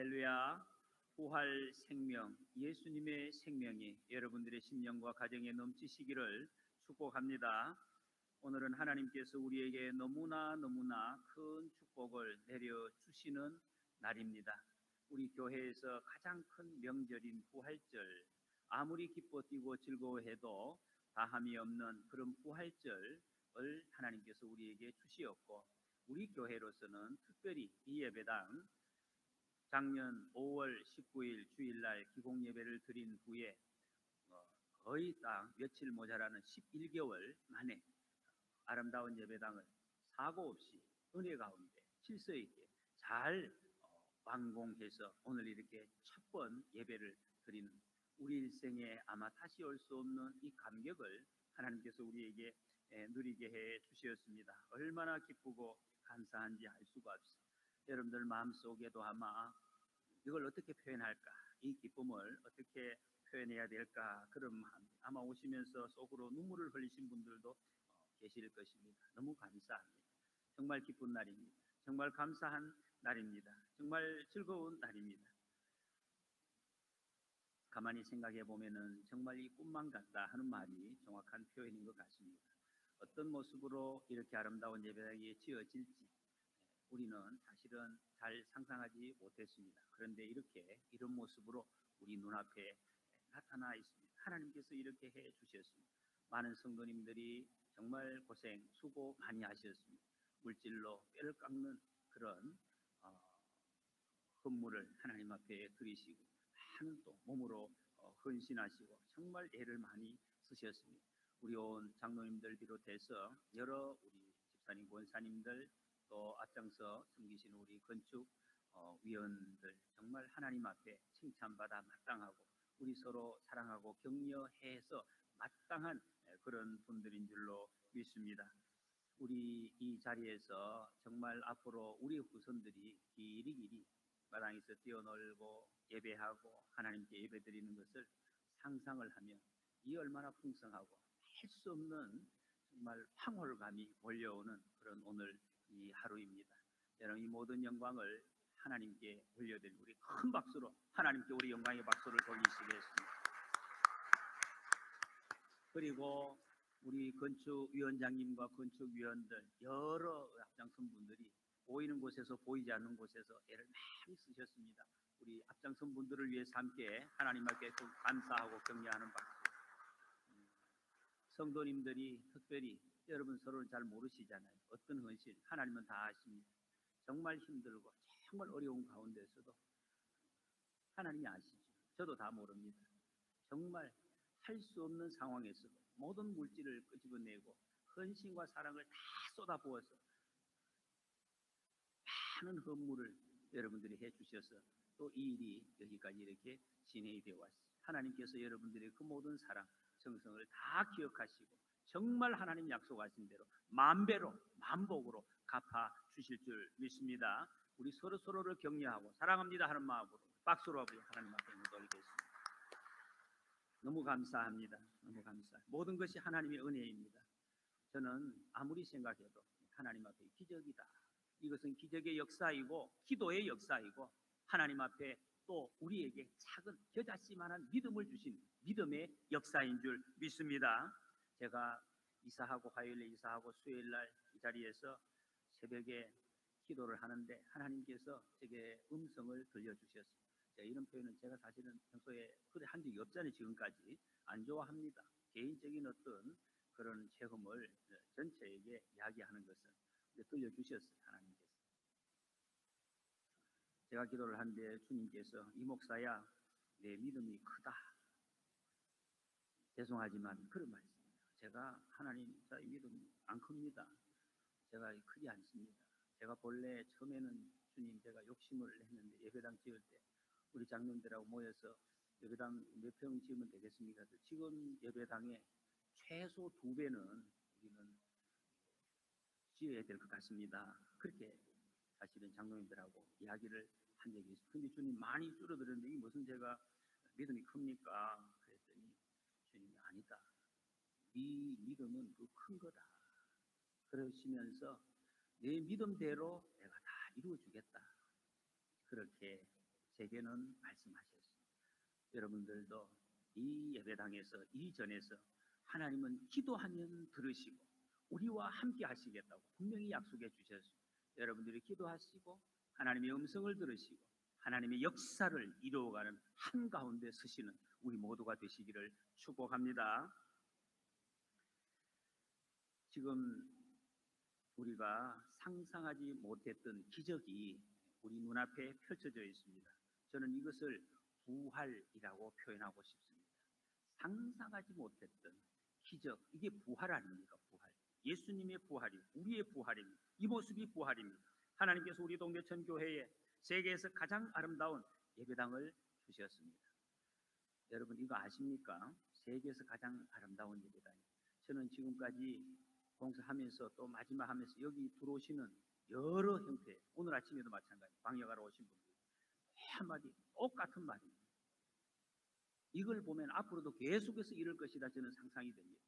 할렐루야. 부활 생명, 예수님의 생명이 여러분들의 심령과 가정에 넘치시기를 축복합니다. 오늘은 하나님께서 우리에게 너무나 큰 축복을 내려주시는 날입니다. 우리 교회에서 가장 큰 명절인 부활절, 아무리 기뻐 뛰고 즐거워해도 다함이 없는 그런 부활절을 하나님께서 우리에게 주시었고, 우리 교회로서는 특별히 이 예배당 작년 5월 19일 주일날 기공예배를 드린 후에 거의 딱 며칠 모자라는 11개월 만에 아름다운 예배당을 사고 없이 은혜 가운데 질서 있게 잘 완공해서 오늘 이렇게 첫 번 예배를 드리는, 우리 일생에 아마 다시 올 수 없는 이 감격을 하나님께서 우리에게 누리게 해 주셨습니다. 얼마나 기쁘고 감사한지 알 수가 없어요. 여러분들 마음속에도 아마 이걸 어떻게 표현할까, 이 기쁨을 어떻게 표현해야 될까, 그런 마음, 아마 오시면서 속으로 눈물을 흘리신 분들도 계실 것입니다. 너무 감사합니다. 정말 기쁜 날입니다. 정말 감사한 날입니다. 정말 즐거운 날입니다. 가만히 생각해 보면은 정말 이 꿈만 같다 하는 말이 정확한 표현인 것 같습니다. 어떤 모습으로 이렇게 아름다운 예배당이 지어질지 우리는 사실은 잘 상상하지 못했습니다. 그런데 이런 모습으로 우리 눈앞에 나타나 있습니다. 하나님께서 이렇게 해 주셨습니다. 많은 성도님들이 정말 고생, 수고 많이 하셨습니다. 물질로 뼈를 깎는 그런 헌물을 하나님 앞에 드리시고, 많은 또 몸으로 헌신하시고 정말 애를 많이 쓰셨습니다. 우리 온 장로님들 비롯해서 여러 우리 집사님, 권사님들, 또 앞장서 섬기시는 우리 건축 위원들, 정말 하나님 앞에 칭찬받아 마땅하고 우리 서로 사랑하고 격려해서 마땅한 그런 분들인 줄로 믿습니다. 우리 이 자리에서 정말 앞으로 우리 후손들이 길이 마당에서 뛰어놀고 예배하고 하나님께 예배드리는 것을 상상을 하면 이 얼마나 풍성하고 할 수 없는 정말 황홀감이 몰려오는 그런 오늘 이 하루입니다. 여러분, 이 모든 영광을 하나님께 올려드리고 우리 큰 박수로 하나님께 우리 영광의 박수를 돌리시겠습니다. 그리고 우리 건축위원장님과 건축위원들, 여러 앞장선 분들이 보이는 곳에서 보이지 않는 곳에서 애를 많이 쓰셨습니다. 우리 앞장선 분들을 위해서 함께 하나님 앞에 감사하고 격려하는 박수. 성도님들이 특별히 여러분 서로를 잘 모르시잖아요. 어떤 헌신, 하나님은 다 아십니다. 정말 힘들고 정말 어려운 가운데서도 하나님이 아시죠. 저도 다 모릅니다. 정말 할 수 없는 상황에서도 모든 물질을 끄집어내고 헌신과 사랑을 다 쏟아부어서 많은 헌물을 여러분들이 해주셔서 또 이 일이 여기까지 이렇게 진행이 되어 왔습니다. 하나님께서 여러분들의 그 모든 사랑, 정성을 다 기억하시고 정말 하나님 약속하신 대로 만배로 만복으로 갚아 주실 줄 믿습니다. 우리 서로를 격려하고 사랑합니다 하는 마음으로 박수로 하나님 앞에 올리겠습니다. 너무 감사합니다. 너무 감사. 모든 것이 하나님의 은혜입니다. 저는 아무리 생각해도 하나님 앞에 기적이다. 이것은 기적의 역사이고 기도의 역사이고 하나님 앞에 또 우리에게 작은 겨자씨만한 믿음을 주신 믿음의 역사인 줄 믿습니다. 제가 이사하고 화요일에 이사하고 수요일날 이 자리에서 새벽에 기도를 하는데 하나님께서 제게 음성을 들려주셨습니다. 이런 표현은 제가 사실은 평소에 그래 한 적이 없잖아요. 지금까지 안 좋아합니다. 개인적인 어떤 그런 체험을 전체에게 이야기하는 것은 들려주셨어요. 하나님께서. 제가 기도를 하는데 주님께서 이 목사야 내 믿음이 크다. 죄송하지만 그런 말씀입니다. 제가 하나님 저의 믿음이 안 큽니다. 제가 크지 않습니다. 제가 본래 처음에는 주님 제가 욕심을 했는데 예배당 지을 때 우리 장로님들하고 모여서 예배당 몇 평 지으면 되겠습니까? 지금 예배당에 최소 2배는 우리는 지어야 될 것 같습니다. 그렇게 사실은 장로님들하고 이야기를 한 적이 있어요. 근데 주님 많이 줄어들었는데 이 무슨 제가 믿음이 큽니까? 그랬더니 주님이 아니다. 네 믿음은 그 큰 거다. 그러시면서 내 믿음대로 내가 다 이루어 주겠다. 그렇게 제게는 말씀하셨습니다. 여러분들도 이 예배당에서 이전에서 하나님은 기도하면 들으시고 우리와 함께 하시겠다고 분명히 약속해 주셨습니다. 여러분들이 기도하시고 하나님의 음성을 들으시고 하나님의 역사를 이루어가는 한가운데 서시는 우리 모두가 되시기를 축복합니다. 지금 우리가 상상하지 못했던 기적이 우리 눈앞에 펼쳐져 있습니다. 저는 이것을 부활이라고 표현하고 싶습니다. 상상하지 못했던 기적, 이게 부활 아닙니까? 부활. 예수님의 부활이 우리의 부활입니다. 이 모습이 부활입니다. 하나님께서 우리 동대천 교회에 세계에서 가장 아름다운 예배당을 주셨습니다. 여러분 이거 아십니까? 세계에서 가장 아름다운 예배당. 저는 지금까지 봉사하면서 또 마지막 하면서 여기 들어오시는 여러 형태, 오늘 아침에도 마찬가지 방역하러 오신 분들 한마디 똑같은 말입니다. 이걸 보면 앞으로도 계속해서 이럴 것이다 저는 상상이 됩니다.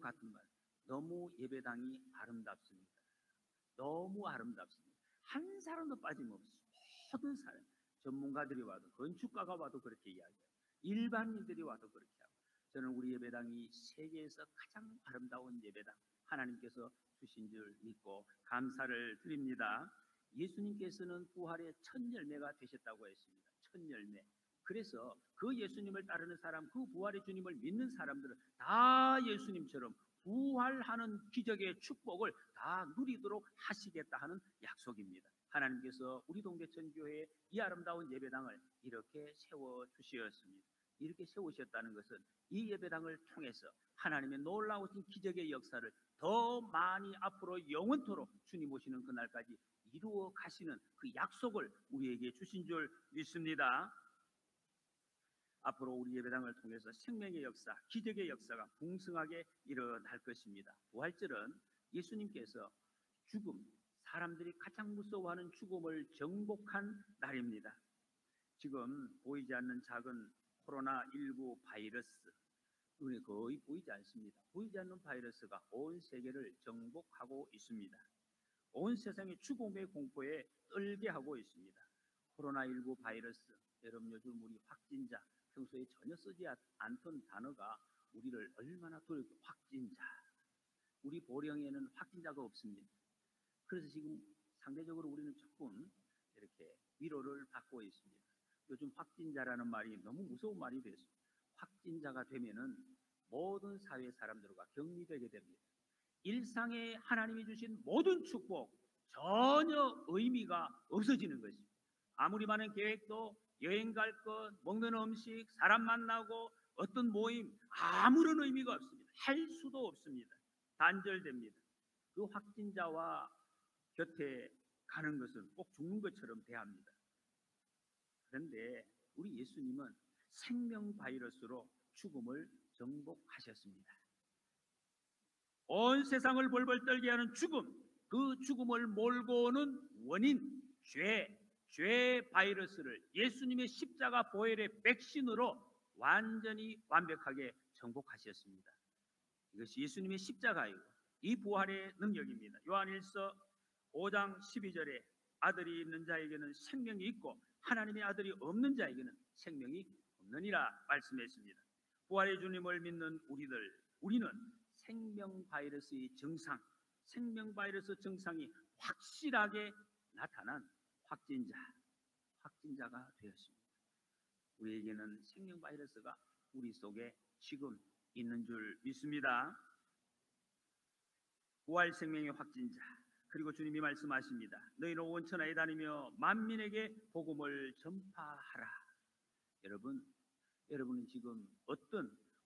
같은 말. 너무 예배당이 아름답습니다. 너무 아름답습니다. 한 사람도 빠짐없이 모든 사람, 전문가들이 와도 건축가가 와도 그렇게 이야기해요. 일반인들이 와도 그렇게 하고 저는 우리 예배당이 세계에서 가장 아름다운 예배당 하나님께서 주신 줄 믿고 감사를 드립니다. 예수님께서는 부활의 첫 열매가 되셨다고 했습니다. 첫 열매. 그래서 그 예수님을 따르는 사람, 그 부활의 주님을 믿는 사람들은 다 예수님처럼 부활하는 기적의 축복을 다 누리도록 하시겠다 하는 약속입니다. 하나님께서 우리 동대천 교회에 이 아름다운 예배당을 이렇게 세워주셨습니다. 이렇게 세우셨다는 것은 이 예배당을 통해서 하나님의 놀라우신 기적의 역사를 더 많이 앞으로 영원토록 주님 오시는 그날까지 이루어 가시는 그 약속을 우리에게 주신 줄 믿습니다. 앞으로 우리 예배당을 통해서 생명의 역사, 기적의 역사가 풍성하게 일어날 것입니다. 부활절은 예수님께서 죽음, 사람들이 가장 무서워하는 죽음을 정복한 날입니다. 지금 보이지 않는 작은 코로나19 바이러스, 눈에 거의 보이지 않습니다. 보이지 않는 바이러스가 온 세계를 정복하고 있습니다. 온 세상이 죽음의 공포에 떨게 하고 있습니다. 코로나19 바이러스, 여러분 요즘 우리 확진자, 평소에 전혀 쓰지 않던 단어가 우리를 얼마나 두렵게, 확진자. 우리 보령에는 확진자가 없습니다. 그래서 지금 상대적으로 우리는 조금 이렇게 위로를 받고 있습니다. 요즘 확진자라는 말이 너무 무서운 말이 됐습니다. 확진자가 되면은 모든 사회 사람들과 격리되게 됩니다. 일상에 하나님이 주신 모든 축복 전혀 의미가 없어지는 것입니다. 아무리 많은 계획도 여행 갈 것, 먹는 음식, 사람 만나고 어떤 모임 아무런 의미가 없습니다. 할 수도 없습니다. 단절됩니다. 그 확진자와 곁에 가는 것은 꼭 죽는 것처럼 대합니다. 그런데 우리 예수님은 생명 바이러스로 죽음을 정복하셨습니다. 온 세상을 벌벌 떨게 하는 죽음, 그 죽음을 몰고 오는 원인, 죄 바이러스를 예수님의 십자가 보혈의 백신으로 완전히 완벽하게 정복하셨습니다. 이것이 예수님의 십자가이고 이 부활의 능력입니다. 요한일서 5장 12절에 아들이 있는 자에게는 생명이 있고 하나님의 아들이 없는 자에게는 생명이 없느니라 말씀했습니다. 부활의 주님을 믿는 우리는 생명 바이러스의 증상, 생명 바이러스 증상이 확실하게 나타난 확진자가 되었습니다. 우리에게는 생명 바이러스가 우리 속에 지금 있는 줄 믿습니다. 부활 생명의 확진자, 그리고 주님이 말씀하십니다. 너희는 온 천하에 다니며 만민에게 복음을 전파하라. 여러분은 지금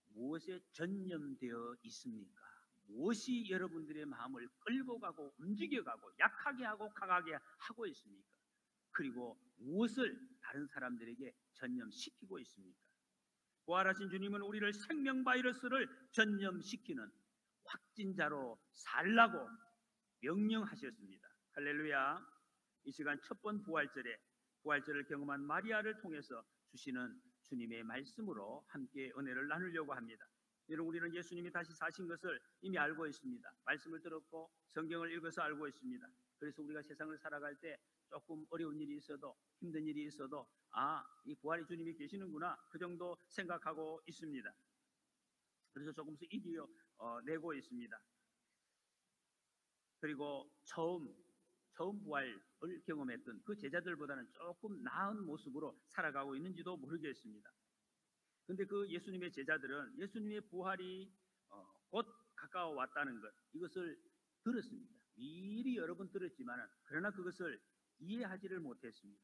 무엇에 전념되어 있습니까? 무엇이 여러분들의 마음을 끌고 가고 움직여가고 약하게 하고 강하게 하고 있습니까? 그리고 무엇을 다른 사람들에게 전념시키고 있습니까? 부활하신 주님은 우리를 생명 바이러스를 전념시키는 확진자로 살라고 명령하셨습니다. 할렐루야. 이 시간 첫 번 부활절을 경험한 마리아를 통해서 주시는 주님의 말씀으로 함께 은혜를 나누려고 합니다. 여러분, 우리는 예수님이 다시 사신 것을 이미 알고 있습니다. 말씀을 들었고 성경을 읽어서 알고 있습니다. 그래서 우리가 세상을 살아갈 때 조금 어려운 일이 있어도 힘든 일이 있어도 이 부활의 주님이 계시는구나 그 정도 생각하고 있습니다. 그래서 조금씩 이겨 내고 있습니다. 그리고 처음 부활을 경험했던 그 제자들보다는 조금 나은 모습으로 살아가고 있는지도 모르겠습니다. 근데 그 예수님의 제자들은 예수님의 부활이 곧 가까워 왔다는 것, 이것을 들었습니다. 미리 여러 번 들었지만 그러나 그것을 이해하지를 못했습니다.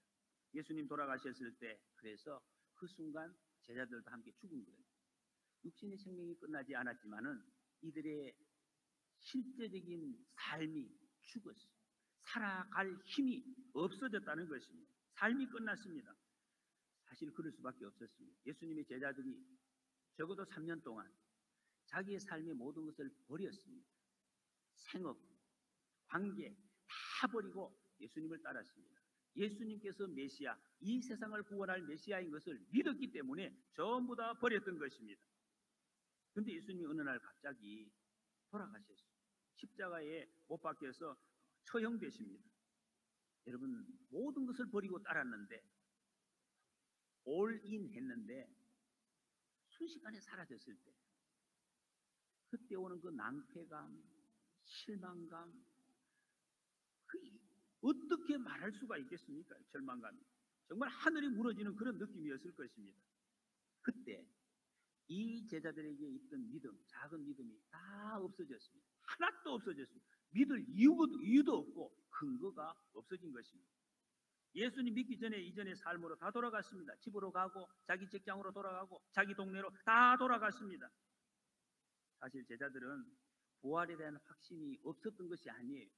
예수님 돌아가셨을 때 그래서 그 순간 제자들도 함께 죽은 거예요. 육신의 생명이 끝나지 않았지만은 이들의 실제적인 삶이 죽었어요. 살아갈 힘이 없어졌다는 것입니다. 삶이 끝났습니다. 사실 그럴 수밖에 없었습니다. 예수님의 제자들이 적어도 3년 동안 자기의 삶의 모든 것을 버렸습니다. 생업, 관계 다 버리고 예수님을 따랐습니다. 예수님께서 메시아, 이 세상을 구원할 메시아인 것을 믿었기 때문에 전부 다 버렸던 것입니다. 그런데 예수님이 어느 날 갑자기 돌아가셨어요. 십자가에 못 박혀서 처형되십니다. 여러분, 모든 것을 버리고 따랐는데 올인 했는데 순식간에 사라졌을 때 그때 오는 그 낭패감, 실망감, 어떻게 말할 수가 있겠습니까? 절망감이 정말 하늘이 무너지는 그런 느낌이었을 것입니다. 그때 이 제자들에게 있던 믿음, 작은 믿음이 다 없어졌습니다. 하나도 없어졌습니다. 믿을 이유도 없고 근거가 없어진 것입니다. 예수님 믿기 전에 이전의 삶으로 다 돌아갔습니다. 집으로 가고 자기 직장으로 돌아가고 자기 동네로 다 돌아갔습니다. 사실 제자들은 부활에 대한 확신이 없었던 것이 아니에요.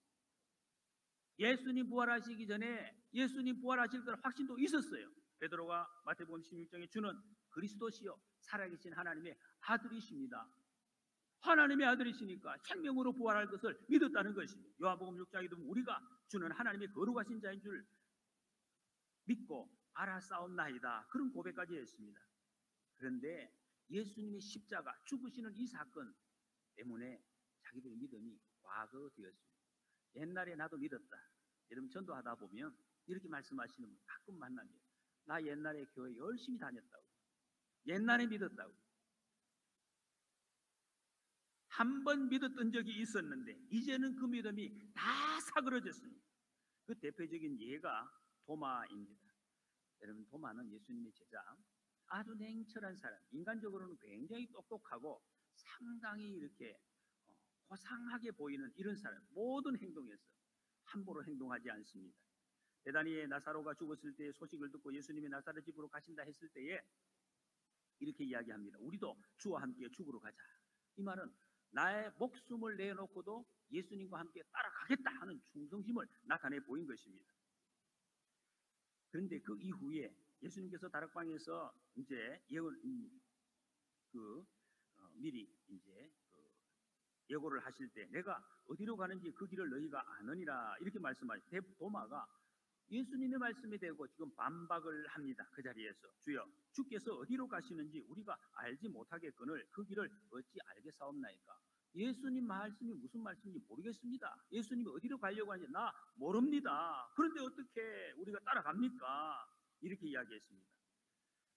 예수님 부활하시기 전에 예수님 부활하실 거라 확신도 있었어요. 베드로가 마태복음 16장에 주는 그리스도시요 살아계신 하나님의 아들이십니다. 하나님의 아들이시니까 생명으로 부활할 것을 믿었다는 것입니다. 요한복음 6장에도 우리가 주는 하나님의 거룩하신 자인 줄 믿고 알아싸움나이다, 그런 고백까지 했습니다. 그런데 예수님의 십자가 죽으시는 이 사건 때문에 자기들의 믿음이 과거되었습니다. 옛날에 나도 믿었다. 여러분 전도하다 보면 이렇게 말씀하시는 분 가끔 만납니다. 나 옛날에 교회 열심히 다녔다고, 옛날에 믿었다고, 한 번 믿었던 적이 있었는데 이제는 그 믿음이 다 사그러졌습니다. 그 대표적인 예가 도마입니다. 여러분, 도마는 예수님의 제자, 아주 냉철한 사람, 인간적으로는 굉장히 똑똑하고 상당히 이렇게 고상하게 보이는 이런 사람, 모든 행동에서 함부로 행동하지 않습니다. 베다니에 나사로가 죽었을 때의 소식을 듣고 예수님이 나사렛 집으로 가신다 했을 때에 이렇게 이야기합니다. 우리도 주와 함께 죽으러 가자. 이 말은 나의 목숨을 내놓고도 예수님과 함께 따라가겠다 하는 충성심을 나타내 보인 것입니다. 그런데 그 이후에 예수님께서 다락방에서 이제 미리 이제 예고를 하실 때 내가 어디로 가는지 그 길을 너희가 아느니라 이렇게 말씀하시고, 도마가 예수님의 말씀에 대고 지금 반박을 합니다. 그 자리에서 주여, 주께서 어디로 가시는지 우리가 알지 못하겠거늘 그 길을 어찌 알겠사옵나이까. 예수님 말씀이 무슨 말씀인지 모르겠습니다. 예수님이 어디로 가려고 하는지 나 모릅니다. 그런데 어떻게 우리가 따라갑니까? 이렇게 이야기했습니다.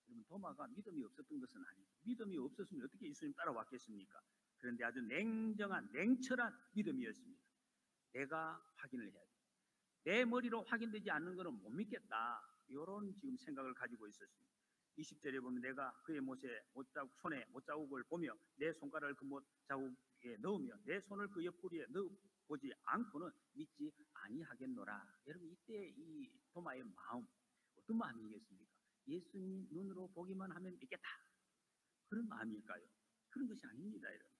여러분, 도마가 믿음이 없었던 것은 아니죠. 믿음이 없었으면 어떻게 예수님 따라왔겠습니까? 그런데 아주 냉정한 냉철한 믿음이었습니다. 내가 확인을 해야 돼. 내 머리로 확인되지 않는 것은 못 믿겠다. 이런 지금 생각을 가지고 있었습니다. 20절에 보면 내가 그의 손에 못자국을 보며 내 손가락을 그 못자국에 넣으며 내 손을 그 옆구리에 넣어보지 않고는 믿지 아니하겠노라. 여러분, 이때 이 도마의 마음 어떤 마음이겠습니까? 예수님 눈으로 보기만 하면 믿겠다, 그런 마음일까요? 그런 것이 아닙니다. 여러분,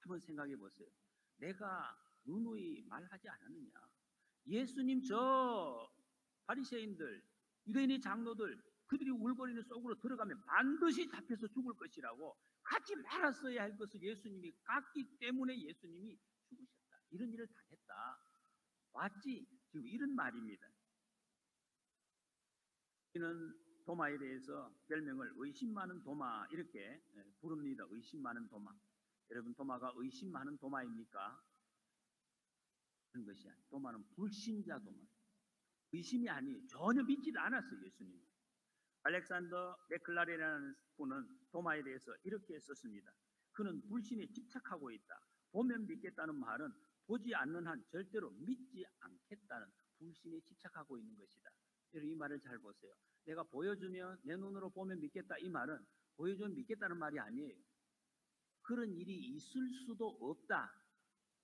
한번 생각해 보세요. 내가 누누이 말하지 않았느냐? 예수님 저 바리새인들, 유대인의 장로들, 그들이 울거리는 속으로 들어가면 반드시 잡혀서 죽을 것이라고 하지 말았어야 할 것을 예수님이 깠기 때문에 예수님이 죽으셨다, 이런 일을 당했다, 맞지? 지금 이런 말입니다. 이는 도마에 대해서 별명을 의심 많은 도마 이렇게 부릅니다. 의심 많은 도마. 여러분, 도마가 의심 많은 도마입니까? 그런 것이 아니에요. 도마는 불신자 도마. 의심이 아니에요. 전혀 믿지도 않았어요, 예수님. 알렉산더 맥클라렌이라는 분은 도마에 대해서 이렇게 썼습니다. 그는 불신에 집착하고 있다. 보면 믿겠다는 말은 보지 않는 한 절대로 믿지 않겠다는 불신에 집착하고 있는 것이다. 여러분 이 말을 잘 보세요. 내가 보여주면 내 눈으로 보면 믿겠다 이 말은 보여주면 믿겠다는 말이 아니에요. 그런 일이 있을 수도 없다.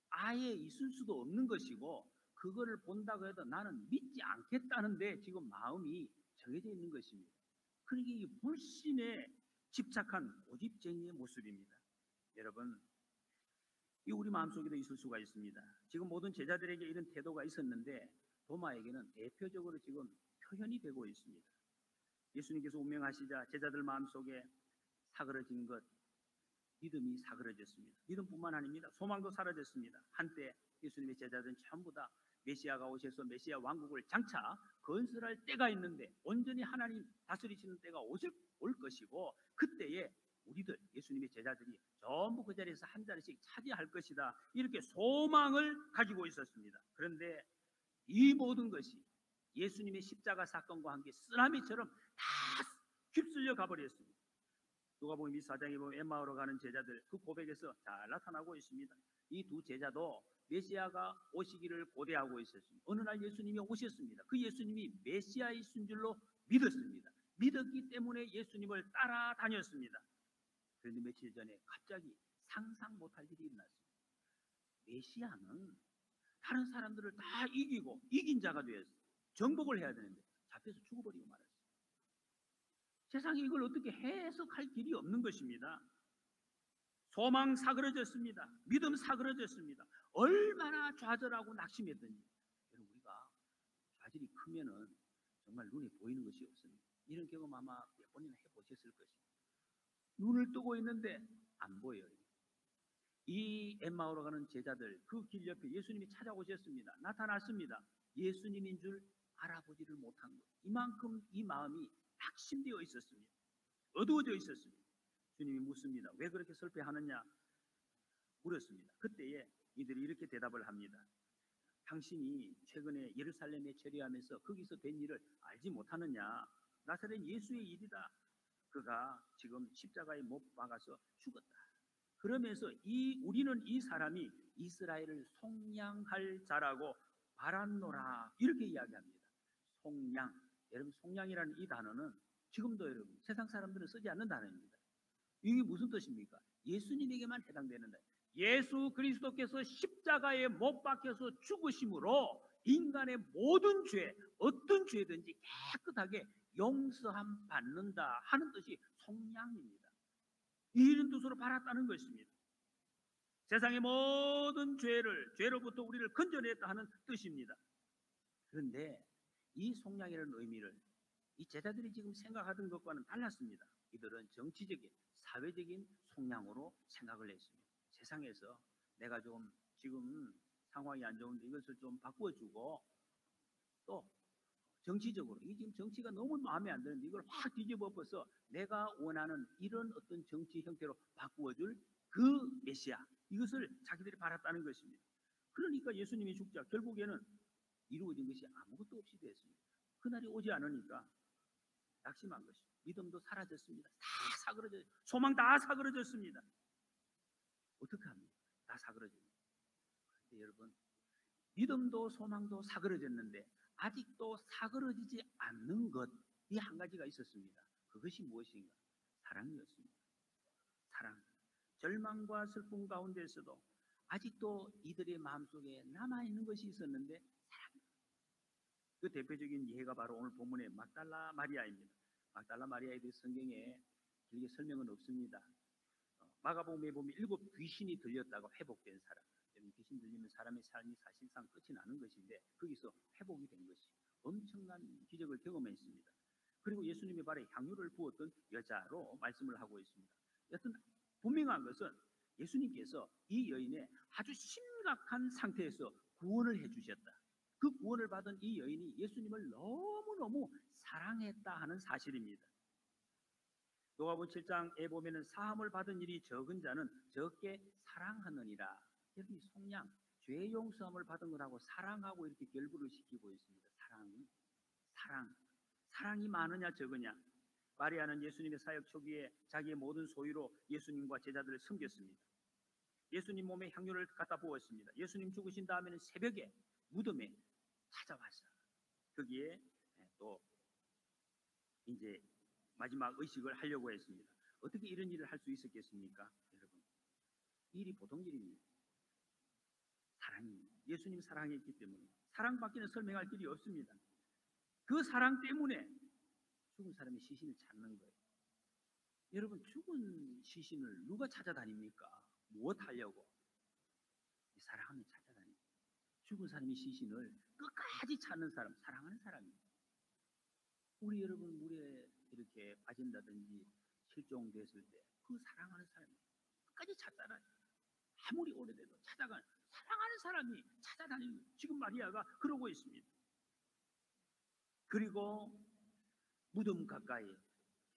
아예 있을 수도 없는 것이고 그거를 본다고 해도 나는 믿지 않겠다는데 지금 마음이 정해져 있는 것입니다. 그러니까 이 불신에 집착한 고집쟁이의 모습입니다. 여러분, 이 우리 마음속에도 있을 수가 있습니다. 지금 모든 제자들에게 이런 태도가 있었는데 도마에게는 대표적으로 지금 표현이 되고 있습니다. 예수님께서 운명하시자 제자들 마음속에 사그러진 것, 믿음이 사그러졌습니다. 믿음뿐만 아닙니다. 소망도 사라졌습니다. 한때 예수님의 제자들은 전부 다 메시아가 오셔서 메시아 왕국을 장차 건설할 때가 있는데 온전히 하나님 다스리시는 때가 올 것이고 그때에 우리들 예수님의 제자들이 전부 그 자리에서 한 자리씩 차지할 것이다. 이렇게 소망을 가지고 있었습니다. 그런데 이 모든 것이 예수님의 십자가 사건과 함께 쓰나미처럼 다 휩쓸려 가버렸습니다. 누가복음 24장에 보면 엠마오로 가는 제자들 그 고백에서 잘 나타나고 있습니다. 이 두 제자도 메시아가 오시기를 고대하고 있었습니다. 어느 날 예수님이 오셨습니다. 그 예수님이 메시아이신 줄로 믿었습니다. 믿었기 때문에 예수님을 따라다녔습니다. 그런데 며칠 전에 갑자기 상상 못할 일이 일어났습니다. 메시아는 다른 사람들을 다 이기고 이긴 자가 되었어요. 정복을 해야 되는데 잡혀서 죽어버리고 말았어요. 세상에 이걸 어떻게 해석할 길이 없는 것입니다. 소망 사그러졌습니다. 믿음 사그러졌습니다. 얼마나 좌절하고 낙심했던지. 여러분 우리가 좌절이 크면은 정말 눈에 보이는 것이 없습니다. 이런 경험 아마 몇 번이나 해보셨을 것입니다. 눈을 뜨고 있는데 안 보여요. 이 엠마오로 가는 제자들 그 길 옆에 예수님이 찾아오셨습니다. 나타났습니다. 예수님인 줄 알아보지를 못한 것. 이만큼 이 마음이 낙심되어 있었습니다. 어두워져 있었습니다. 주님이 묻습니다. 왜 그렇게 설패하느냐 물었습니다. 그때에 이들이 이렇게 대답을 합니다. 당신이 최근에 예루살렘에 체류하면서 거기서 된 일을 알지 못하느냐. 나사렛 예수의 일이다. 그가 지금 십자가에 못 박아서 죽었다. 그러면서 우리는 이 사람이 이스라엘을 속량할 자라고 바란노라 이렇게 이야기합니다. 속량. 여러분 속량이라는 이 단어는 지금도 여러분 세상 사람들은 쓰지 않는 단어입니다. 이게 무슨 뜻입니까? 예수님에게만 해당되는 데 예수 그리스도께서 십자가에 못 박혀서 죽으심으로 인간의 모든 죄, 어떤 죄든지 깨끗하게 용서함 받는다 하는 뜻이 속량입니다. 이런 뜻으로 받았다는 것입니다. 세상의 모든 죄로부터 우리를 건져냈다 하는 뜻입니다. 그런데 이 속량이라는 의미를 이 제자들이 지금 생각하던 것과는 달랐습니다. 이들은 정치적인, 사회적인 속량으로 생각을 했습니다. 세상에서 내가 좀 지금 상황이 안 좋은데 이것을 좀 바꾸어주고 또 정치적으로 이 지금 정치가 너무 마음에 안 드는데 이걸 확 뒤집어 엎어서 내가 원하는 이런 어떤 정치 형태로 바꾸어줄 그 메시아 이것을 자기들이 바랐다는 것입니다. 그러니까 예수님이 죽자 결국에는 이루어진 것이 아무것도 없이 됐습니다. 그날이 오지 않으니까 낙심한 것이죠. 믿음도 사라졌습니다. 다 사그러져, 소망 다 사그러졌습니다. 어떻게 합니까? 다 사그러집니다. 그런데 여러분, 믿음도 소망도 사그러졌는데 아직도 사그러지지 않는 것, 이 한 가지가 있었습니다. 그것이 무엇인가? 사랑이었습니다. 사랑. 절망과 슬픔 가운데서도 아직도 이들의 마음속에 남아있는 것이 있었는데 사랑. 그 대표적인 예가 바로 오늘 본문의 막달라 마리아입니다. 막달라 마리아에 대해 성경에 길게 설명은 없습니다. 마가복음에 보면 7 귀신이 들렸다고 회복된 사람. 귀신 들리면 사람의 삶이 사실상 끝이 나는 것인데 거기서 회복이 된 것이 엄청난 기적을 경험했습니다. 그리고 예수님의 발에 향유를 부었던 여자로 말씀을 하고 있습니다. 여튼 분명한 것은 예수님께서 이 여인의 아주 심각한 상태에서 구원을 해주셨다. 그 구원을 받은 이 여인이 예수님을 너무너무 사랑했다 하는 사실입니다. 누가복음 7장에 보면은 사함을 받은 일이 적은 자는 적게 사랑하느니라. 여기 속량, 죄 용서함을 받은 것하고 사랑하고 이렇게 결부를 시키고 있습니다. 사랑. 사랑이 많으냐 적으냐. 마리아는 예수님의 사역 초기에 자기의 모든 소유로 예수님과 제자들을 섬겼습니다. 예수님 몸에 향유를 갖다 부었습니다. 예수님 죽으신 다음에는 새벽에 무덤에 찾아왔어요. 거기에 또 이제 마지막 의식을 하려고 했습니다. 어떻게 이런 일을 할 수 있었겠습니까? 여러분, 일이 보통 일입니다. 사랑입니다. 예수님 사랑했기 때문에. 사랑밖에는 설명할 길이 없습니다. 그 사랑 때문에 죽은 사람의 시신을 찾는 거예요. 여러분, 죽은 시신을 누가 찾아다닙니까? 무엇 하려고? 사랑하면 찾아다닙니다. 죽은 사람의 시신을 끝까지 찾는 사람, 사랑하는 사람입니다. 우리 여러분 물에 이렇게 빠진다든지 실종됐을 때 그 사랑하는 사람이 끝까지 찾아다니는, 아무리 오래돼도 찾아가는 사랑하는 사람이 찾아다니는, 지금 마리아가 그러고 있습니다. 그리고 무덤 가까이,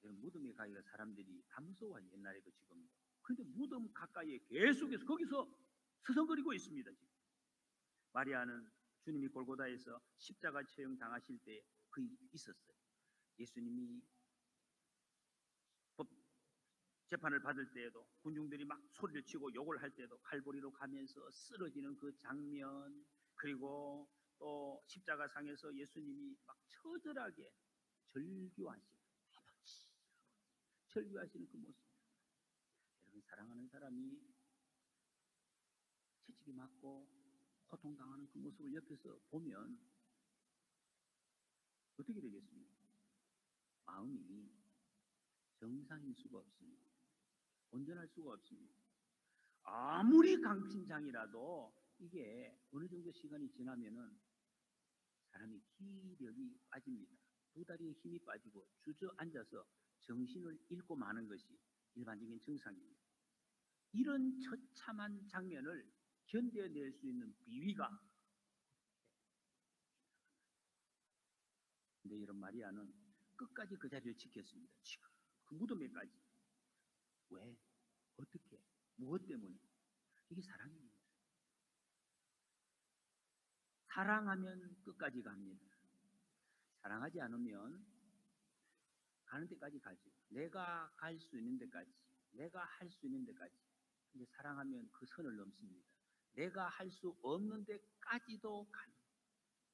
무덤에 가기가 사람들이 다 무서워요. 옛날에도 지금도. 그런데 무덤 가까이에 계속해서 거기서 서성거리고 있습니다. 지금. 마리아는 주님이 골고다에서 십자가 처형 당하실 때 거기 있었어요. 예수님이 재판을 받을 때에도 군중들이 막 소리를 치고 욕을 할 때도 칼보리로 가면서 쓰러지는 그 장면, 그리고 또 십자가상에서 예수님이 막 처절하게 절규하시는 그 모습. 여러분, 사랑하는 사람이 채찍이 맞고 고통당하는 그 모습을 옆에서 보면 어떻게 되겠습니까? 마음이 정상일 수가 없습니다. 온전할 수가 없습니다. 아무리 강심장이라도 이게 어느 정도 시간이 지나면은 사람이 기력이 빠집니다. 두 다리에 힘이 빠지고 주저앉아서 정신을 잃고 마는 것이 일반적인 정상입니다. 이런 처참한 장면을 견뎌낼 수 있는 비위가, 근데 이런 마리아는 끝까지 그 자리를 지켰습니다. 지금 그 무덤에까지. 왜? 어떻게? 무엇 때문에? 이게 사랑입니다. 사랑하면 끝까지 갑니다. 사랑하지 않으면 가는 데까지 가죠. 내가 갈 수 있는 데까지, 내가 할 수 있는 데까지. 근데 사랑하면 그 선을 넘습니다. 내가 할 수 없는 데까지도 가는,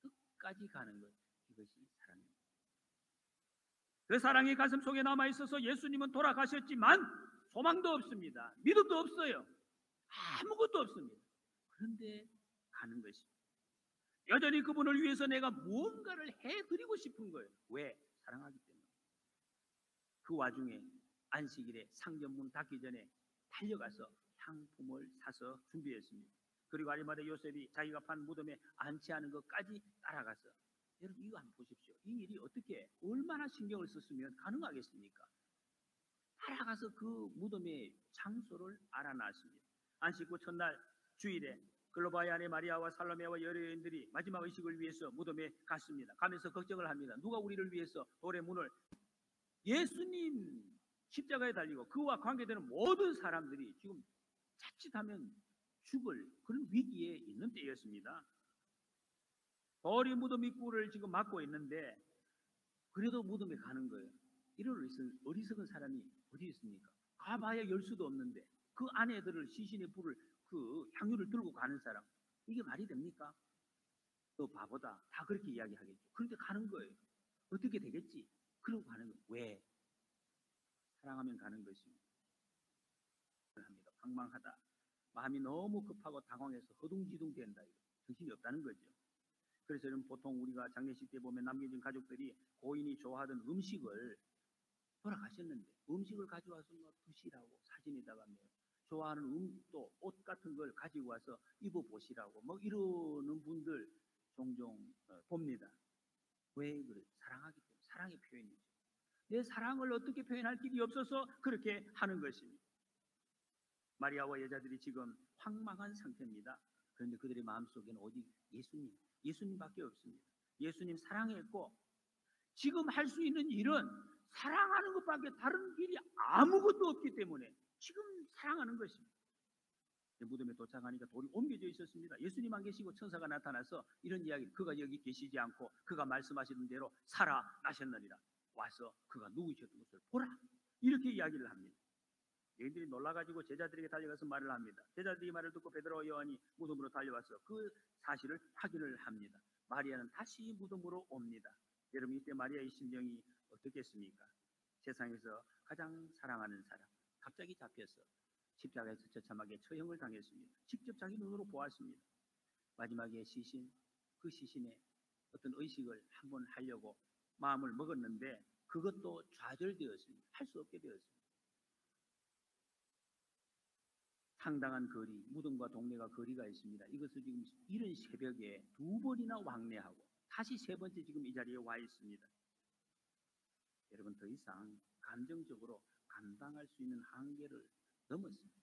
끝까지 가는 것, 이것이 사랑입니다. 그 사랑이 가슴 속에 남아있어서 예수님은 돌아가셨지만 소망도 없습니다. 믿음도 없어요. 아무것도 없습니다. 그런데 가는 것입니다. 여전히 그분을 위해서 내가 무언가를 해드리고 싶은 거예요. 왜? 사랑하기 때문에. 그 와중에 안식일에 상점문 닫기 전에 달려가서 향품을 사서 준비했습니다. 그리고 아리마대 요셉이 자기가 판 무덤에 안치하는 것까지 따라가서, 여러분 이거 한번 보십시오. 이 일이 어떻게, 얼마나 신경을 썼으면 가능하겠습니까? 따라가서 그 무덤의 장소를 알아놨습니다. 안식 후 첫날 주일에 글로바의 아내 마리아와 살로메와 여러 여인들이 마지막 의식을 위해서 무덤에 갔습니다. 가면서 걱정을 합니다. 누가 우리를 위해서 돌의 문을, 예수님 십자가에 달리고 그와 관계되는 모든 사람들이 지금 자칫하면 죽을 그런 위기에 있는 때였습니다. 돌이 무덤 입구를 지금 막고 있는데 그래도 무덤에 가는 거예요. 이런 어리석은 사람이 어디 있습니까? 가봐야 열 수도 없는데 그 아내들을, 시신의 불을, 그 향유를 들고 가는 사람, 이게 말이 됩니까? 너 바보다, 다 그렇게 이야기하겠죠. 그런데 가는 거예요. 어떻게 되겠지? 그러고 가는 거예요. 왜? 사랑하면 가는 것입니다. 합니다. 방망하다, 마음이 너무 급하고 당황해서 허둥지둥 된다, 정신이 없다는 거죠. 그래서 보통 우리가 장례식 때 보면 남겨진 가족들이 고인이 좋아하던 음식을, 돌아가셨는데 음식을 가져와서 뭐 드시라고, 사진에다가 뭐 좋아하는 또 옷 같은 걸 가지고 와서 입어보시라고 뭐 이러는 분들 종종 봅니다. 왜 그래? 사랑하기 때문에. 사랑의 표현이죠. 내 사랑을 어떻게 표현할 길이 없어서 그렇게 하는 것입니다. 마리아와 여자들이 지금 황망한 상태입니다. 그런데 그들의 마음속에는 오직 예수님밖에 없습니다. 예수님 사랑했고 지금 할 수 있는 일은 사랑하는 것밖에 다른 길이 아무것도 없기 때문에 지금 사랑하는 것입니다. 무덤에 도착하니까 돌이 옮겨져 있었습니다. 예수님 안 계시고 천사가 나타나서 이런 이야기, 그가 여기 계시지 않고 그가 말씀하시는 대로 살아나셨느니라. 와서 그가 누우셨던 것을 보라. 이렇게 이야기를 합니다. 여인들이 놀라가지고 제자들에게 달려가서 말을 합니다. 제자들이 말을 듣고 베드로와 요한이 무덤으로 달려와서 그 사실을 확인을 합니다. 마리아는 다시 무덤으로 옵니다. 여러분, 이때 마리아의 심정이 어떻겠습니까? 세상에서 가장 사랑하는 사람 갑자기 잡혀서 십자가에서 처참하게 처형을 당했습니다. 직접 자기 눈으로 보았습니다. 마지막에 시신, 그 시신의 어떤 의식을 한번 하려고 마음을 먹었는데 그것도 좌절되었습니다. 할 수 없게 되었습니다. 상당한 거리, 무덤과 동네가 거리가 있습니다. 이것을 지금 이른 새벽에 2번이나 왕래하고 다시 3번째 지금 이 자리에 와 있습니다. 여러분, 더 이상 감정적으로 감당할 수 있는 한계를 넘었습니다.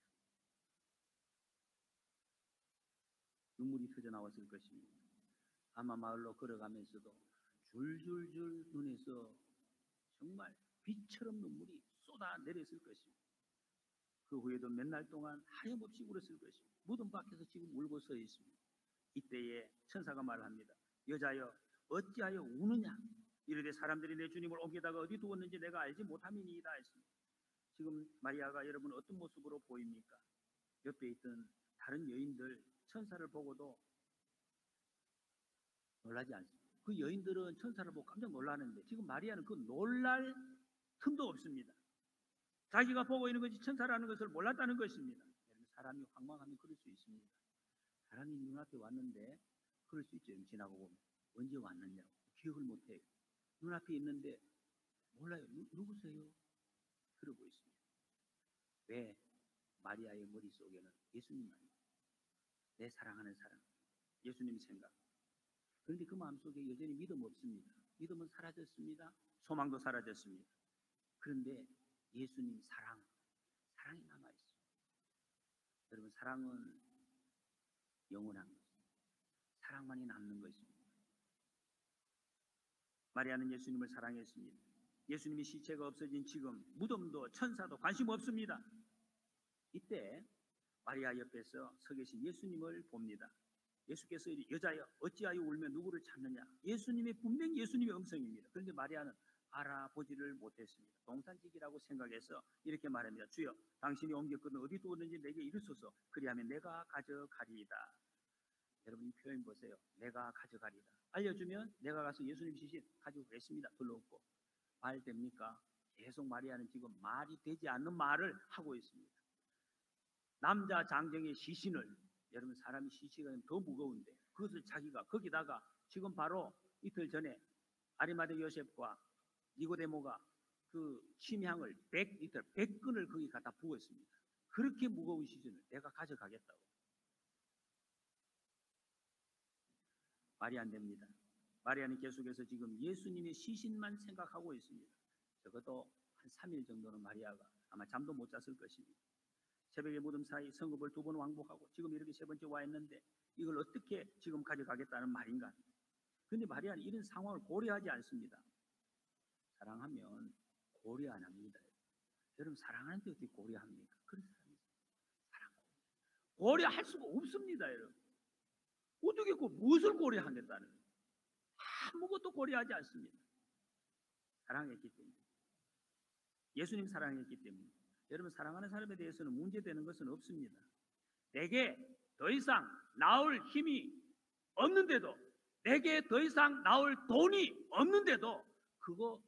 눈물이 터져 나왔을 것입니다. 아마 마을로 걸어가면서도 줄줄줄 눈에서 정말 빛처럼 눈물이 쏟아내렸을 것입니다. 그 후에도 몇 날 동안 하염없이 울었을 것입니다. 무덤 밖에서 지금 울고 서 있습니다. 이때에 천사가 말합니다. 여자여, 어찌하여 우느냐? 이르되 사람들이 내 주님을 옮기다가 어디 두었는지 내가 알지 못함이니이다 했습니다. 지금 마리아가 여러분 어떤 모습으로 보입니까? 옆에 있던 다른 여인들 천사를 보고도 놀라지 않습니다. 그 여인들은 천사를 보고 깜짝 놀라는데 지금 마리아는 그 놀랄 틈도 없습니다. 자기가 보고 있는 것이 천사라는 것을 몰랐다는 것입니다. 사람이 황망하면 그럴 수 있습니다. 사람이 눈앞에 왔는데 그럴 수 있죠. 지나고 보면 언제 왔느냐고 기억을 못해요. 눈앞에 있는데 몰라요. 누구세요? 그러고 있습니다. 왜? 마리아의 머릿속에는 예수님만입니다. 내 사랑하는 사람, 예수님 생각. 그런데 그 마음속에 여전히 믿음 없습니다. 믿음은 사라졌습니다. 소망도 사라졌습니다. 그런데 예수님 사랑이 남아있습니다. 여러분, 사랑은 영원한 것입니다. 사랑만이 남는 것입니다. 마리아는 예수님을 사랑했습니다. 예수님이 시체가 없어진 지금 무덤도 천사도 관심 없습니다. 이때 마리아 옆에서 서 계신 예수님을 봅니다. 예수께서 여자여 어찌하여 울며 누구를 찾느냐? 예수님의 분명히 예수님의 음성입니다. 그런데 마리아는 알아보지를 못했습니다. 동산직이라고 생각해서 이렇게 말합니다. 주여, 당신이 옮겼거든 어디 두었는지 내게 이르소서. 그리하면 내가 가져가리이다. 여러분, 이 표현 보세요. 내가 가져가리이다. 알려주면 내가 가서 예수님 시신 가지고 오겠습니다. 둘러엎고. 말 됩니까? 계속 마리아는 지금 말이 되지 않는 말을 하고 있습니다. 남자 장정의 시신을, 여러분, 사람이 시체가 더 무거운데 그것을 자기가 거기다가 지금 바로 이틀 전에 아리마대 요셉과 니고데모가 그 침향을 100근을 거기 갖다 부었습니다. 그렇게 무거운 시신을 내가 가져가겠다고. 말이 안 됩니다. 마리아는 계속해서 지금 예수님의 시신만 생각하고 있습니다. 적어도 한 3일 정도는 마리아가 아마 잠도 못 잤을 것입니다. 새벽에 무덤 사이 성읍을 2번 왕복하고 지금 이렇게 3번째 와 있는데 이걸 어떻게 지금 가져가겠다는 말인가? 그런데 마리아는 이런 상황을 고려하지 않습니다. 사랑하면 고려 안 합니다. 여러분, 사랑하는데 어떻게 고려합니까? 그런 사람이 사랑합니다. 고려할 수가 없습니다. 여러분, 어떻게 무엇을 고려하겠다는 거예요? 아무것도 고려하지 않습니다. 사랑했기 때문에, 예수님 사랑했기 때문에. 여러분, 사랑하는 사람에 대해서는 문제되는 것은 없습니다. 내게 더 이상 나올 힘이 없는데도, 내게 더 이상 나올 돈이 없는데도 그거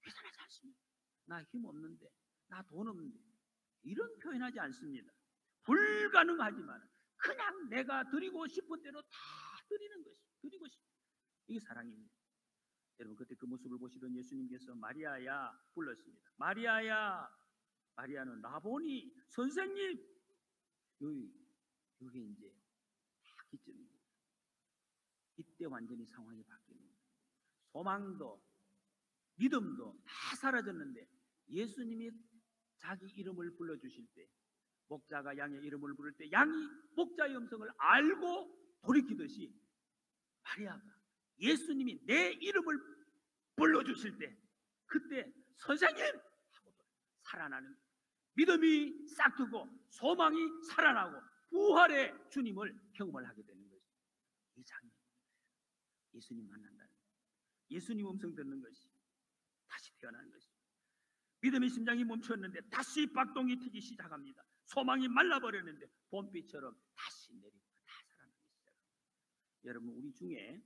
계산하지 않습니다. 나 힘 없는데, 나 돈 없는데, 이런 표현하지 않습니다. 불가능하지만 그냥 내가 드리고 싶은 대로 다 드리는 것이, 드리고 싶은, 이게 사랑입니다. 여러분, 그때 그 모습을 보시던 예수님께서 마리아야 불렀습니다. 마리아야. 마리아는 라보니, 선생님. 여기 이제 딱 기점입니다. 이때 완전히 상황이 바뀝니다. 소망도 믿음도 다 사라졌는데 예수님이 자기 이름을 불러주실 때, 목자가 양의 이름을 부를 때 양이 목자의 음성을 알고 돌이키듯이 마리아가 예수님이 내 이름을 불러주실 때 그때 선생님 하고 살아나는, 믿음이 싹트고 소망이 살아나고 부활의 주님을 경험을 하게 되는 것이 이 장면. 예수님 만난다는 것, 예수님 음성 듣는 것이 다시 태어나는 것이. 믿음의 심장이 멈췄는데 다시 박동이 튀기 시작합니다. 소망이 말라버렸는데 봄비처럼 다시 내리고 다 살아나기 시작합니다. 여러분, 우리 중에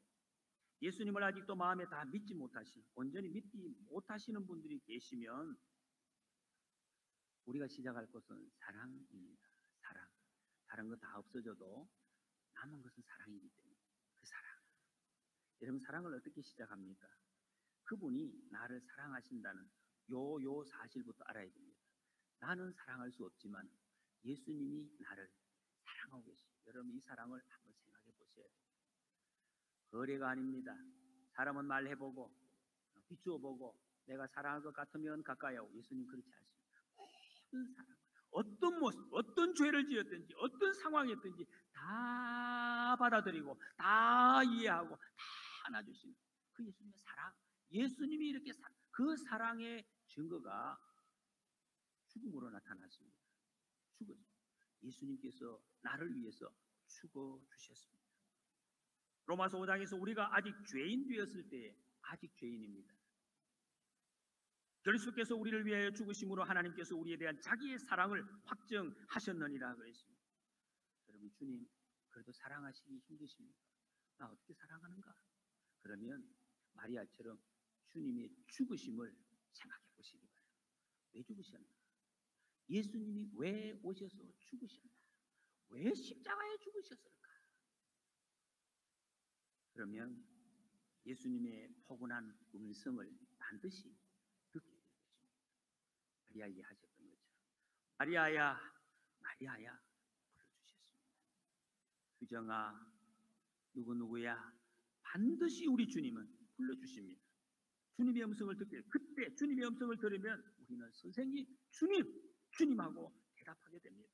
예수님을 아직도 마음에 다 믿지 못하시, 온전히 믿지 못하시는 분들이 계시면 우리가 시작할 것은 사랑입니다. 사랑. 다른 거 다 없어져도 남은 것은 사랑이기 때문에 그 사랑. 여러분, 사랑을 어떻게 시작합니까? 그분이 나를 사랑하신다는 요 사실부터 알아야 됩니다. 나는 사랑할 수 없지만 예수님이 나를 사랑하고 계십니다. 여러분, 이 사랑을 한번 생각해 보셔야 돼요. 거래가 아닙니다. 사람은 말해보고 비추어보고 내가 사랑할 것 같으면 가까이 하고, 예수님 그렇지 않습니다. 모든 사랑, 어떤 모습, 어떤 죄를 지었든지 어떤 상황이었든지 다 받아들이고 다 이해하고 다 안아주시는 그 예수님의 사랑. 예수님이 이렇게 그 사랑의 증거가 죽음으로 나타났습니다. 죽었어요. 예수님께서 나를 위해서 죽어 주셨습니다. 로마서 5장에서 우리가 아직 죄인 되었을 때에 아직 죄인입니다. 그리스도께서 우리를 위하여 죽으심으로 하나님께서 우리에 대한 자기의 사랑을 확정하셨느니라 그랬습니다. 여러분, 주님 그래도 사랑하시기 힘드십니까? 나 어떻게 사랑하는가? 그러면 마리아처럼 주님의 죽으심을 생각해 보시기 바랍니다. 왜 죽으셨나? 예수님이 왜 오셔서 죽으셨나? 왜 십자가에 죽으셨을까? 그러면 예수님의 포근한 음성을 반드시 듣게 될 것입니다. 마리아에게 하셨던 것처럼 마리아야, 마리아야 불러주셨습니다. 규정아, 누구누구야, 반드시 우리 주님은 불러주십니다. 주님의 음성을 듣게, 그때 주님의 음성을 들으면 우리는 선생님, 주님하고 대답하게 됩니다.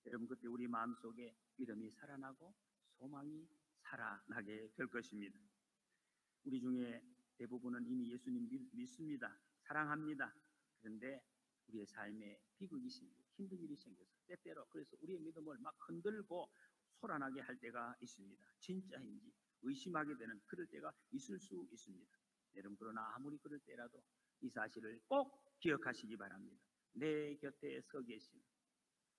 여러분, 그때 우리 마음속에 믿음이 살아나고 소망이 살아나게 될 것입니다. 우리 중에 대부분은 이미 예수님 믿습니다. 사랑합니다. 그런데 우리의 삶에 비극이 생기고 힘든 일이 생겨서 때때로 그래서 우리의 믿음을 막 흔들고 소란하게 할 때가 있습니다. 진짜인지 의심하게 되는 그럴 때가 있을 수 있습니다. 여러분, 그러나 아무리 그럴 때라도 이 사실을 꼭 기억하시기 바랍니다. 내 곁에 서 계신,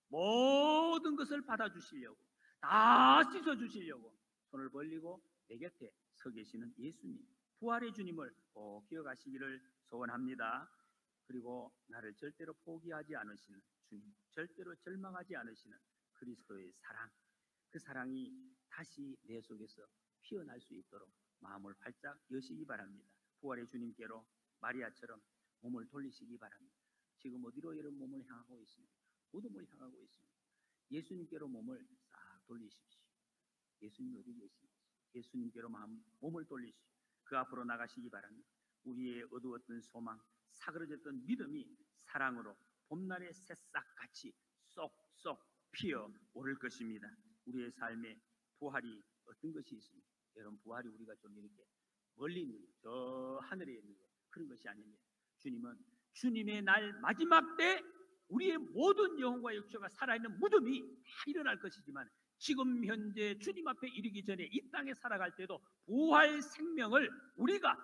모든 것을 받아주시려고, 다 씻어주시려고 손을 벌리고 내 곁에 서 계시는 예수님, 부활의 주님을 꼭 기억하시기를 소원합니다. 그리고 나를 절대로 포기하지 않으시는 주님, 절대로 절망하지 않으시는 그리스도의 사랑, 그 사랑이 다시 내 속에서 피어날 수 있도록 마음을 활짝 여시기 바랍니다. 부활의 주님께로 마리아처럼 몸을 돌리시기 바랍니다. 지금 어디로 여러분 몸을 향하고 있습니까? 무덤을 향하고 있습니다. 예수님께로 몸을 싹 돌리십시오. 예수님 어디 계십니까? 예수님께로 몸을 돌리시고 그 앞으로 나가시기 바랍니다. 우리의 어두웠던 소망, 사그러졌던 믿음이 사랑으로 봄날의 새싹같이 쏙쏙 피어 오를 것입니다. 우리의 삶에 부활이 어떤 것이 있습니까? 여러분, 부활이 우리가 좀 이렇게 멀리 있는 것, 저 하늘에 있는 것, 그런 것이 아닙니다. 주님은 주님의 날 마지막 때 우리의 모든 영혼과 육체가 살아있는 무덤이 다 일어날 것이지만 지금 현재 주님 앞에 이르기 전에 이 땅에 살아갈 때도 부활 생명을 우리가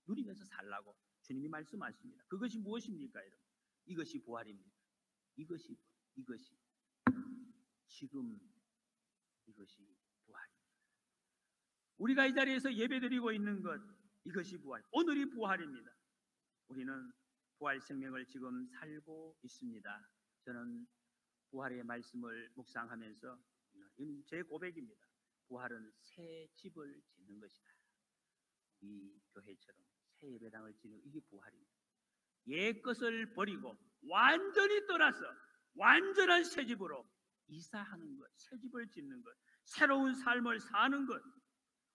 누리면서 살라고 주님이 말씀하십니다. 그것이 무엇입니까, 여러분? 이것이 부활입니다. 이것이 지금 이것이 부활입니다. 우리가 이 자리에서 예배드리고 있는 것, 이것이 부활, 오늘이 부활입니다. 우리는 부활 생명을 지금 살고 있습니다. 저는 부활의 말씀을 묵상하면서 제 고백입니다. 부활은 새 집을 짓는 것이다. 이 교회처럼 새 예배당을 짓는 이게 부활입니다. 옛 것을 버리고 완전히 떠나서 완전한 새 집으로 이사하는 것, 새 집을 짓는 것, 새로운 삶을 사는 것.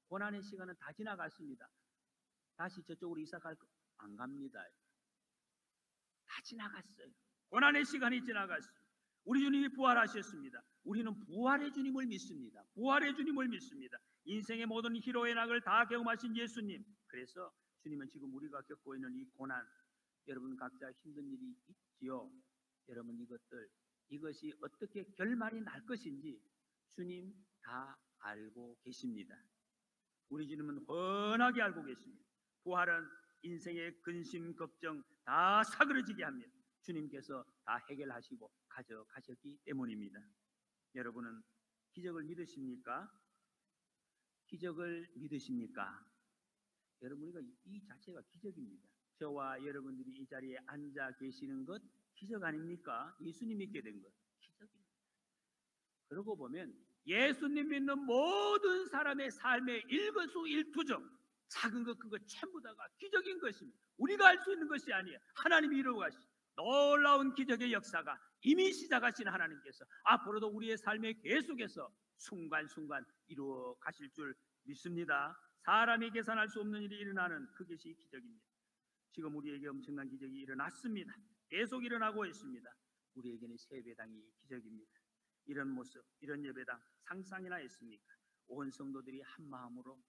고난의 시간은 다 지나갔습니다. 다시 저쪽으로 이사 갈 것 안 갑니다. 다 지나갔어요. 고난의 시간이 지나갔어요. 우리 주님이 부활하셨습니다. 우리는 부활의 주님을 믿습니다. 부활의 주님을 믿습니다. 인생의 모든 희로의 낙을 다 경험하신 예수님. 그래서 주님은 지금 우리가 겪고 있는 이 고난, 여러분 각자 힘든 일이 있지요. 여러분, 이것들 이것이 어떻게 결말이 날 것인지 주님 다 알고 계십니다. 우리 주님은 훤하게 알고 계십니다. 부활은 인생의 근심 걱정 다 사그러지게 합니다. 주님께서 다 해결하시고 가져가셨기 때문입니다. 여러분은 기적을 믿으십니까? 기적을 믿으십니까? 여러분, 우리가 이 자체가 기적입니다. 저와 여러분들이 이 자리에 앉아 계시는 것 기적 아닙니까? 예수님 믿게 된 것 기적입니다. 그러고 보면 예수님 믿는 모든 사람의 삶의 일거수일투족, 작은 것 큰 것 전부 다가 기적인 것입니다. 우리가 할 수 있는 것이 아니에요. 하나님이 이루어 가신 놀라운 기적의 역사가 이미 시작하신 하나님께서 앞으로도 우리의 삶의 계속해서 순간순간 이루어 가실 줄 믿습니다. 사람이 계산할 수 없는 일이 일어나는 그것이 기적입니다. 지금 우리에게 엄청난 기적이 일어났습니다. 계속 일어나고 있습니다. 우리에게는 새 예배당이 기적입니다. 이런 모습, 이런 예배당 상상이나 했습니까? 온 성도들이 한 마음으로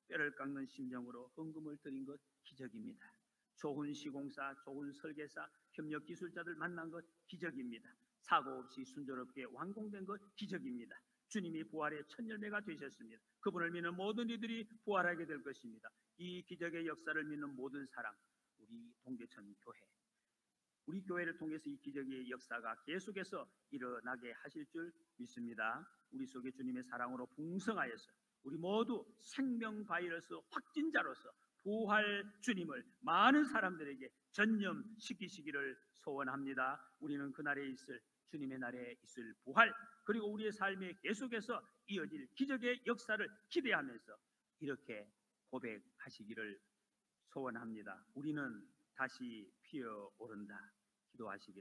뼈를 깎는 심정으로 헌금을 드린 것 기적입니다. 좋은 시공사, 좋은 설계사, 협력 기술자들 만난 것 기적입니다. 사고 없이 순조롭게 완공된 것 기적입니다. 주님이 부활의 첫 열매가 되셨습니다. 그분을 믿는 모든 이들이 부활하게 될 것입니다. 이 기적의 역사를 믿는 모든 사람, 우리 동계천 교회, 우리 교회를 통해서 이 기적의 역사가 계속해서 일어나게 하실 줄 믿습니다. 우리 속에 주님의 사랑으로 풍성하여서 우리 모두 생명 바이러스 확진자로서 부활 주님을 많은 사람들에게 전념시키시기를 소원합니다. 우리는 그날에 있을 주님의 날에 있을 부활, 그리고 우리의 삶에 계속해서 이어질 기적의 역사를 기대하면서 이렇게 고백하시기를 소원합니다. 우리는 다시 피어오른다. 기도하시겠습니다.